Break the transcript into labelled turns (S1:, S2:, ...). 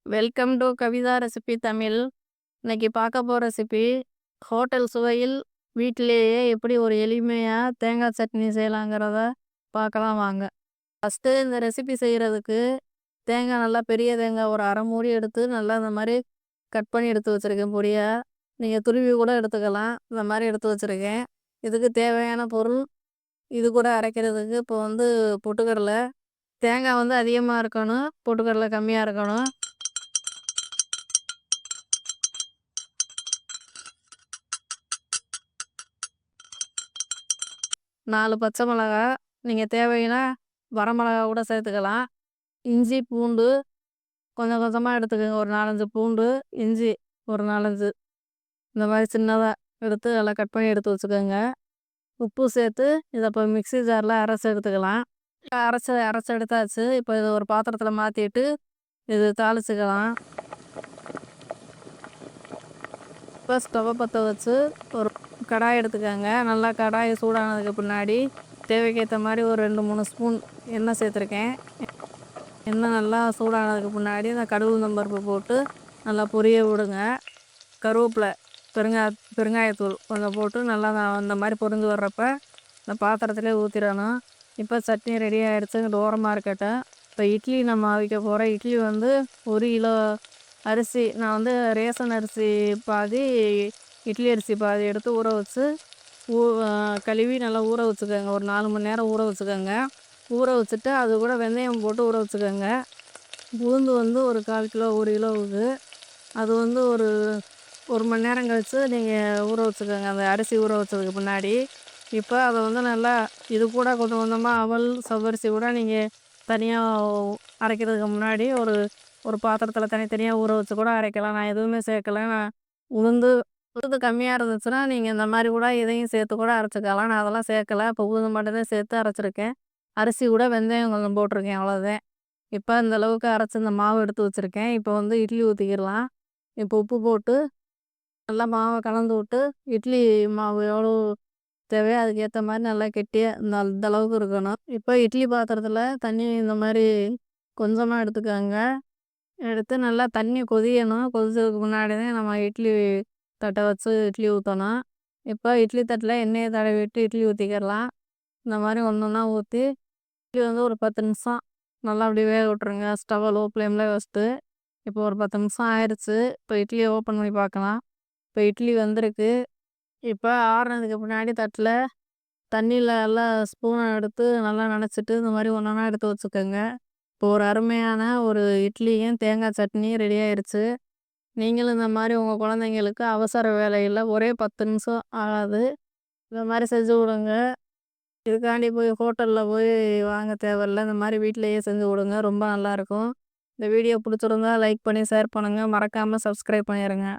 S1: Welcome to Kavitha recipe Tamil. இன்னைக்கு பார்க்க போகிற ரெசிபி ஹோட்டல் சுவையில் வீட்டிலேயே எப்படி ஒரு எளிமையாக தேங்காய் சட்னி செய்யலாங்கிறத பார்க்கலாம் வாங்க. ஃபஸ்ட்டு இந்த ரெசிபி செய்கிறதுக்கு தேங்காய் நல்லா பெரிய தேங்காய் ஒரு அரை மூடி எடுத்து நல்லா இந்த மாதிரி கட் பண்ணி எடுத்து வச்சுருக்கேன் பொடியாக. நீங்கள் துருவி கூட எடுத்துக்கலாம். இந்த மாதிரி எடுத்து வச்சுருக்கேன். இதுக்கு தேவையான பொருள் இது கூட அரைக்கிறதுக்கு இப்போ பொட்டுக்கடலை. தேங்காய் அதிகமாக இருக்கணும், பொட்டுக்கடலை கம்மியாக இருக்கணும். 4 பச்சை மிளகா, நீங்கள் தேவைன்னா வரமிளகா கூட சேர்த்துக்கலாம். இஞ்சி பூண்டு கொஞ்சம் கொஞ்சமாக எடுத்துக்கோங்க. ஒரு 4-5 பூண்டு, இஞ்சி ஒரு 4-5 இந்த மாதிரி சின்னதாக எடுத்து நல்லா கட் பண்ணி எடுத்து வச்சுக்கோங்க. உப்பு சேர்த்து இதை இப்போ மிக்ஸி ஜாரில் அரைச்சி எடுத்துக்கலாம். அரைச்சி எடுத்தாச்சு. இப்போ இதை ஒரு பாத்திரத்தில் மாற்றிட்டு இது தாளிச்சுக்கலாம். இப்போ ஸ்டவ்வை பற்ற வச்சு ஒரு கடாய் எடுத்துக்கோங்க. நல்லா கடாய் சூடானதுக்கு பின்னாடி தேவைக்கேற்ற மாதிரி ஒரு 2-3 ஸ்பூன் எண்ணெய் சேர்த்துருக்கேன். எண்ணெய் நல்லா சூடானதுக்கு பின்னாடி இந்த கடுகு உளுந்தம்பருப்பு போட்டு நல்லா பொரிய விடுங்க. கருவேப்பிலை, பெருங்காயத்தூள் கொஞ்சம் போட்டு நல்லா அந்த மாதிரி பொரிஞ்சு வர்றப்ப இந்த பாத்திரத்திலே ஊற்றிடணும். இப்போ சட்னி ரெடி ஆகிடுச்சு. இங்கிட்ட ஓரமாக இருக்கட்டும். இப்போ இட்லி நம்ம அவிக்க போகிறோம். இட்லி 1 கிலோ அரிசி, நான் ரேஷன் அரிசி பாதி, இட்லி அரிசி பாதி எடுத்து ஊற வச்சு கழுவி நல்லா ஊற வச்சுக்கோங்க. ஒரு 4 மணி நேரம் ஊற வச்சுக்கோங்க. ஊற வச்சுட்டு அது கூட வெந்தயம் போட்டு ஊற வச்சுக்கோங்க. உளுந்து ஒரு 1/4 கிலோ 1 கிலோவுக்கு அது ஒரு 1 மணி நேரம் கழித்து நீங்கள் ஊற வச்சுக்கோங்க, அந்த அரிசி ஊற வச்சதுக்கு முன்னாடி. இப்போ அதை நல்லா இது கூட கொஞ்சம் கொஞ்சமாக அவல் சவ்வரிசி கூட நீங்கள் தனியாக அரைக்கிறதுக்கு முன்னாடி ஒரு பாத்திரத்தில் தனித்தனியாக ஊற வச்சு கூட அரைக்கலாம். நான் எதுவுமே சேர்க்கலை. நான் உளுந்து கம்மியாக இருந்துச்சுன்னா நீங்கள் இந்த மாதிரி கூட இதையும் சேர்த்து கூட அரைச்சிக்கலாம். நான் அதெல்லாம் சேர்க்கலை. இப்போ உளுந்து மட்டும்தான் சேர்த்து அரைச்சிருக்கேன். அரிசி கூட வெந்தயம் கொஞ்சம் போட்டிருக்கேன், அவ்வளோதான். இப்போ இந்த அளவுக்கு அரைச்சி இந்த மாவு எடுத்து வச்சுருக்கேன். இப்போ இட்லி ஊற்றிக்கிடலாம். இப்போ உப்பு போட்டு நல்லா மாவை கலந்து விட்டு இட்லி மாவு எவ்வளோ தேவையோ அதுக்கேற்ற மாதிரி நல்லா கெட்டியாக இந்த அளவுக்கு இருக்கணும். இப்போ இட்லி பாத்திரத்தில் தண்ணி இந்த மாதிரி கொஞ்சமாக எடுத்துக்கோங்க. எடுத்து நல்லா தண்ணி கொதிக்கணும். கொதிச்சதுக்கு முன்னாடி தான் நம்ம இட்லி தட்டை வச்சு இட்லி ஊற்றணும். இப்போ இட்லி தட்டில் எண்ணெயை தடவி விட்டு இட்லி ஊற்றிக்கிடலாம். இந்த மாதிரி ஒன்றா ஊற்றி இட்லி ஒரு 10 நிமிஷம் நல்லா அப்படி வேக விட்ருங்க. ஸ்டவ்வை லோ ஃப்ளேமில் வச்சுட்டு. இப்போ ஒரு 10 நிமிஷம் ஆயிடுச்சு. இப்போ இட்லியை ஓப்பன் பண்ணி பார்க்கலாம். இப்போ இட்லி வந்திருக்கு. இப்போ ஆறுனதுக்கு முன்னாடி தட்டில் தண்ணியில் நல்லா ஸ்பூனை எடுத்து நல்லா நனைச்சிட்டு இந்த மாதிரி ஒன்றா எடுத்து வச்சுக்கோங்க. இப்போ ஒரு அருமையான ஒரு இட்லியும் தேங்காய் சட்னி ரெடி ஆயிடுச்சு. நீங்களும் இந்த மாதிரி உங்கள் குழந்தைங்களுக்கு அவசர வேலையில் ஒரே 10 நிமிஷம் ஆகாது. இந்த மாதிரி செஞ்சு விடுங்க. இதுக்காண்டி போய் ஹோட்டலில் வாங்க தேவையில்ல. இந்த மாதிரி வீட்டிலையே செஞ்சு விடுங்க. ரொம்ப நல்லாயிருக்கும். இந்த வீடியோ பிடிச்சிருந்தா லைக் பண்ணி ஷேர் பண்ணுங்கள். மறக்காமல் சப்ஸ்கிரைப் பண்ணிடுங்க.